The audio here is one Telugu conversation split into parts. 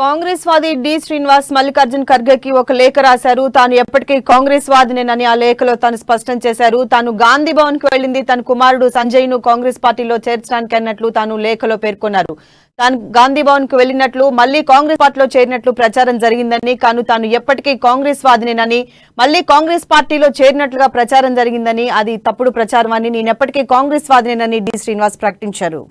కాంగ్రెస్ వాది డి శ్రీనివాస్ మల్లికార్జున్ ఖర్గేకి ఒక లేఖ రాశారు. తాను ఎప్పటికీ కాంగ్రెస్ వాదినేనని ఆ లేఖలో తాను స్పష్టం చేశారు. తాను గాంధీ భవన్ కు వెళ్లింది తన కుమారుడు సంజయ్ ను కాంగ్రెస్ పార్టీలో చేర్చడానికి అన్నట్లు తాను లేఖలో పేర్కొన్నారు. తాను గాంధీ భవన్ కు వెళ్లినట్లు మళ్లీ కాంగ్రెస్ పార్టీలో చేరినట్లు ప్రచారం జరిగిందని, తాను ఎప్పటికీ కాంగ్రెస్ వాదినేనని, మళ్లీ కాంగ్రెస్ పార్టీలో చేరినట్లుగా ప్రచారం జరిగిందని, అది తప్పుడు ప్రచారం అని, నేనెప్పటికీ కాంగ్రెస్ వాదినేనని డి శ్రీనివాస్ ప్రకటించారు.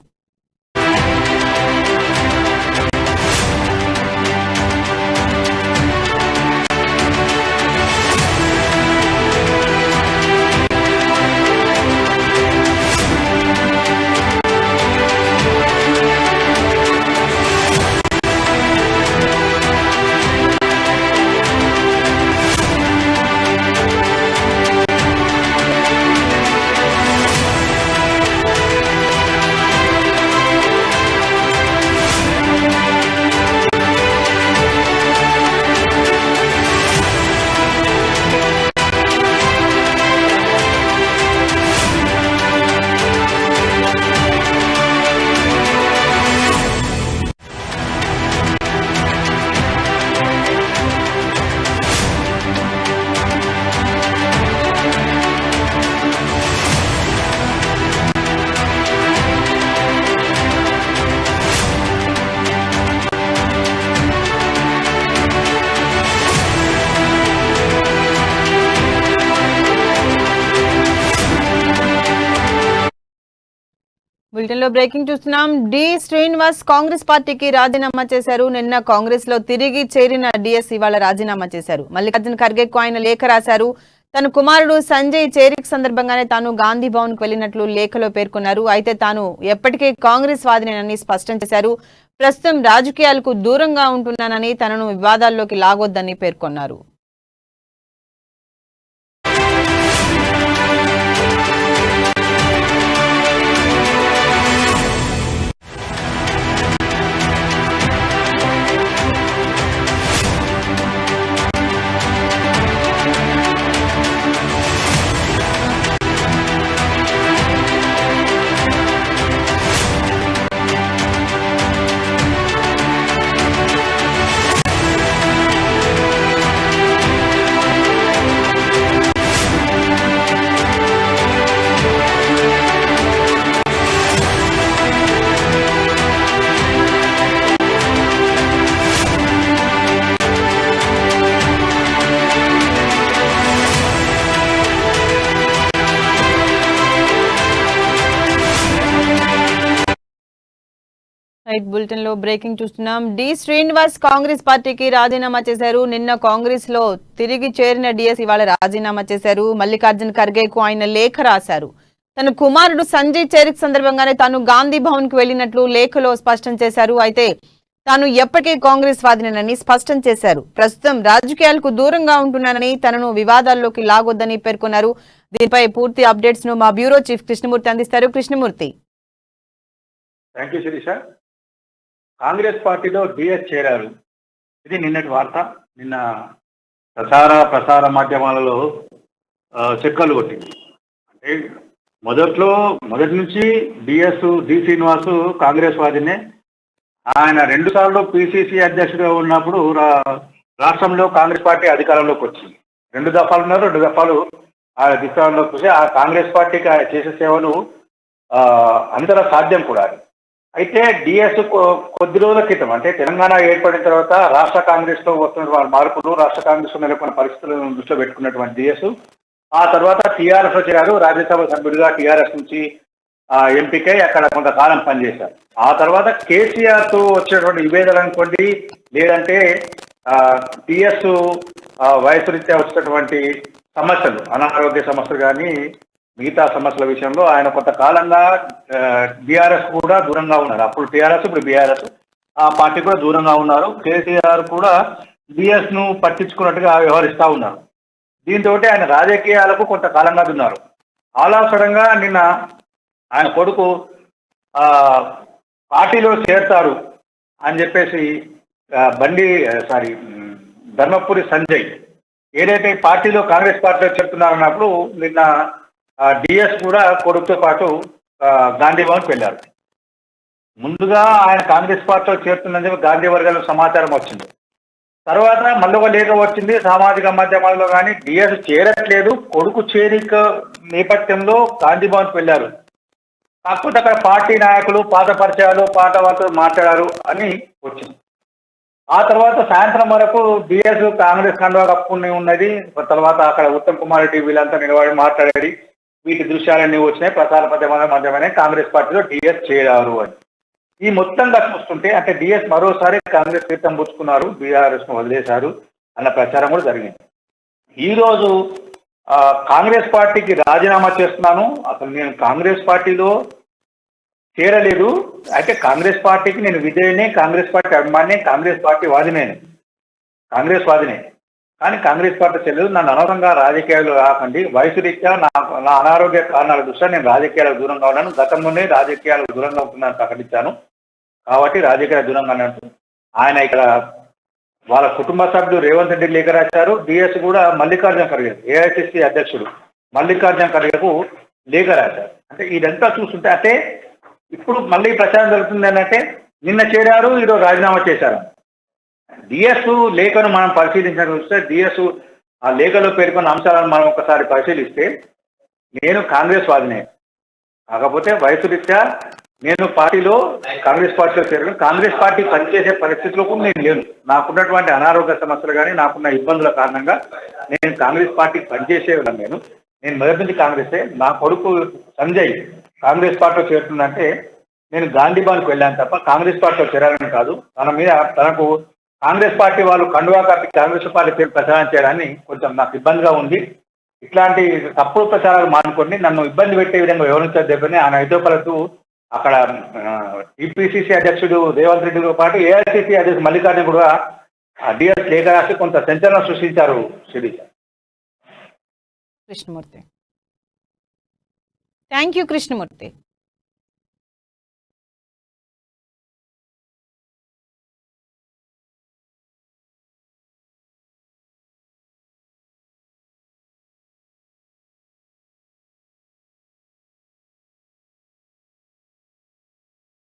బులెటిన్ లో బ్రేకింగ్ చూస్తున్నాం. డి శ్రీనివాస్ కాంగ్రెస్ పార్టీకి రాజీనామా చేశారు. నిన్న కాంగ్రెస్ లో తిరిగి చేరిన డిఎస్ ఇవాళ రాజీనామా చేశారు. మల్లికార్జున్ ఖర్గేకు ఆయన లేఖ రాశారు. తన కుమారుడు సంజయ్ చేరిక సందర్భంగానే తాను గాంధీ భవన్ కు వెళ్లినట్లు లేఖలో పేర్కొన్నారు. అయితే తాను ఎప్పటికీ కాంగ్రెస్ వాదినేనని స్పష్టం చేశారు. ప్రస్తుతం రాజకీయాలకు దూరంగా ఉంటున్నానని, తనను వివాదాల్లోకి లాగొద్దని పేర్కొన్నారు. బులెటిన్ లో బ్రేకింగ్ చూస్తున్నాం. డి శ్రీనివాస్ కాంగ్రెస్ పార్టీకి రాజీనామా చేశారు. నిన్న కాంగ్రెస్ లో తిరిగి చేరిన డిఎస్ ఇవాళ రాజీనామా చేశారు. మల్లికార్జున్ ఖర్గేకు ఆయన లేఖ రాశారు. తన కుమారుడు సంజయ్ చేరిక సందర్భంగానే తాను గాంధీ భవన్ కు వెళ్లినట్లు లేఖలో స్పష్టం చేశారు. అయితే తాను ఎప్పటికీ కాంగ్రెస్ వాదినేనని స్పష్టం చేశారు. ప్రస్తుతం రాజకీయాలకు దూరంగా ఉంటున్నానని, తనను వివాదాల్లోకి లాగొద్దని పేర్కొన్నారు. దీనిపై పూర్తి అప్డేట్స్ ను మా బ్యూరో చీఫ్ కృష్ణమూర్తి అందిస్తారు. కృష్ణమూర్తి. Thank you Sirisha. కాంగ్రెస్ పార్టీలో డిఎస్ చేరారు. ఇది నిన్నటి వార్త. నిన్న ప్రసార మాధ్యమాలలో చెక్కలు కొట్టింది. అంటే మొదటి నుంచి డి శ్రీనివాసు కాంగ్రెస్ వాదినే. ఆయన 2 సార్లు పిసిసి అధ్యక్షుడిగా ఉన్నప్పుడు రాష్ట్రంలో కాంగ్రెస్ పార్టీ అధికారంలోకి వచ్చింది. 2 దఫాలు ఉన్నారు. 2 దఫాలు ఆ అధికారంలోకి వచ్చి ఆ కాంగ్రెస్ పార్టీకి చేసే సేవలు అంతర సాధ్యం కూడా. అయితే డిఎస్ కొద్ది రోజుల క్రితం, అంటే తెలంగాణ ఏర్పడిన తర్వాత రాష్ట్ర కాంగ్రెస్ లో వస్తున్న మార్పులు, రాష్ట్ర కాంగ్రెస్ లో నెలకొన్న పరిస్థితులను దృష్టిలో పెట్టుకున్నటువంటి డిఎస్ ఆ తర్వాత టీఆర్ఎస్ లో చేరారు. రాజ్యసభ సభ్యుడిగా టీఆర్ఎస్ నుంచి ఎంపికై అక్కడ కొంతకాలం పనిచేశారు. ఆ తర్వాత కేసీఆర్ తో వచ్చినటువంటి నివేదన అనుకోండి, లేదంటే డిఎస్ వయసు రీత్యా వచ్చినటువంటి సమస్యలు, అనారోగ్య సమస్యలు కానీ మిగతా సమస్యల విషయంలో ఆయన కొంతకాలంగా బీఆర్ఎస్ కూడా దూరంగా ఉన్నారు. అప్పుడు టీఆర్ఎస్, ఇప్పుడు బీఆర్ఎస్, ఆ పార్టీ కూడా దూరంగా ఉన్నారు. కేసీఆర్ కూడా డిఎస్ ను పట్టించుకున్నట్టుగా వ్యవహరిస్తూ ఉన్నారు. దీంతో ఆయన రాజకీయాలకు కొంతకాలంగా ఉన్నారు. ఆల్ ఆఫ్ సడన్ గా నిన్న ఆయన కొడుకు పార్టీలో చేరతారు అని చెప్పేసి ధర్మపురి సంజయ్ ఏదైతే పార్టీలో కాంగ్రెస్ పార్టీలో చెప్తున్నారన్నప్పుడు నిన్న డిఎస్ కూడా కొడుకుతో పాటు గాంధీ భవన్కి వెళ్ళారు. ముందుగా ఆయన కాంగ్రెస్ పార్టీలో చేరుతుందని చెప్పి గాంధీ వర్గాలకు సమాచారం వచ్చింది. తర్వాత మళ్ళీ ఒక లేఖ వచ్చింది సామాజిక మాధ్యమాల్లో, కానీ డిఎస్ చేరట్లేదు, కొడుకు చేరిక నేపథ్యంలో గాంధీ భవన్కి వెళ్ళారు. కాకపోతే అక్కడ పార్టీ నాయకులు పాత పరిచయాలు పాత వార్తలు మాట్లాడారు అని వచ్చింది. ఆ తర్వాత సాయంత్రం వరకు డిఎస్ కాంగ్రెస్ కండువా కప్పుకుని ఉన్నది. తర్వాత అక్కడ ఉత్తమ్ కుమార్ రెడ్డి వీళ్ళంతా నిలబడి మాట్లాడేది, వీటి దృశ్యాలన్నీ వచ్చినాయి, ప్రచార మధ్యమైన కాంగ్రెస్ పార్టీలో డిఎస్ చేరారు అని. ఈ మొత్తంగా చూస్తుంటే అంటే డిఎస్ మరోసారి కాంగ్రెస్ తీర్థం పుచ్చుకున్నారు, బీఆర్ఎస్ ను వదిలేశారు అన్న ప్రచారం కూడా జరిగింది. ఈరోజు కాంగ్రెస్ పార్టీకి రాజీనామా చేస్తున్నాను, అసలు నేను కాంగ్రెస్ పార్టీలో చేరలేదు, అయితే కాంగ్రెస్ పార్టీకి నేను విధేయనే, కాంగ్రెస్ పార్టీ అభిమానే, కాంగ్రెస్ పార్టీ వాదినే, కానీ కాంగ్రెస్ పార్టీ చెల్లెదు, నన్ను అనవసరంగా రాజకీయాలు రాకండి, వయసు రీత్యా నా అనారోగ్య కారణాల దృష్ట్యా నేను రాజకీయాలకు దూరంగా ఉన్నాను, గతంలోనే రాజకీయాలకు దూరంగా ఉంటుందని ప్రకటించాను, కాబట్టి రాజకీయాల దూరంగా అన్నట్టు ఆయన ఇక్కడ వాళ్ళ కుటుంబ సభ్యులు రేవంత్ రెడ్డి లేఖ రాశారు. డిఎస్ కూడా మల్లికార్జున ఖర్గే ఏఐసిసి అధ్యక్షుడు మల్లికార్జున ఖర్గేకు లేఖ రాశారు. అంటే ఇదంతా చూస్తుంటే అంటే ఇప్పుడు మళ్ళీ ప్రచారం జరుగుతుంది అంటే నిన్న చేరారు, ఈరోజు రాజీనామా చేశారు. డిఎస్ లేఖను మనం పరిశీలించాల్సి వస్తే డిఎస్ ఆ లేఖలో పేర్కొన్న అంశాలను మనం ఒకసారి పరిశీలిస్తే నేను కాంగ్రెస్ వాదినే, కాకపోతే వయసు రీత్యా నేను పార్టీలో కాంగ్రెస్ పార్టీలో చేరాను, కాంగ్రెస్ పార్టీ పనిచేసే పరిస్థితిలో కూడా నేను లేను, నాకున్నటువంటి అనారోగ్య సమస్యలు కానీ నాకున్న ఇబ్బందుల కారణంగా నేను కాంగ్రెస్ పార్టీకి పనిచేసే నేను మొదటి నుంచి కాంగ్రెసే. నా కొడుకు సంజయ్ కాంగ్రెస్ పార్టీలో చేరుతుందంటే నేను గాంధీ భవన్కి వెళ్ళాను తప్ప కాంగ్రెస్ పార్టీలో చేరాలని కాదు. తనకు కాంగ్రెస్ పార్టీ వాళ్ళు కండువా కప్పి కాంగ్రెస్ పార్టీ పేరు ప్రచారం చేయడాన్ని కొంచెం నాకు ఇబ్బందిగా ఉంది. ఇట్లాంటి తప్పుడు ప్రచారాలు మానుకొని నన్ను ఇబ్బంది పెట్టే విధంగా వివరించని ఆయన ఐదోపలతో అక్కడ టీపీసీసీ అధ్యక్షుడు రేవంత్ రెడ్డితో పాటు ఏఐసిసి అధ్యక్షుడు మల్లికార్జున కూడా డిఎస్ లేఖ రాసి కొంత సంచలనం సృష్టించారు. శిరీష. Krishnamurthy, thank you Krishnamurthy.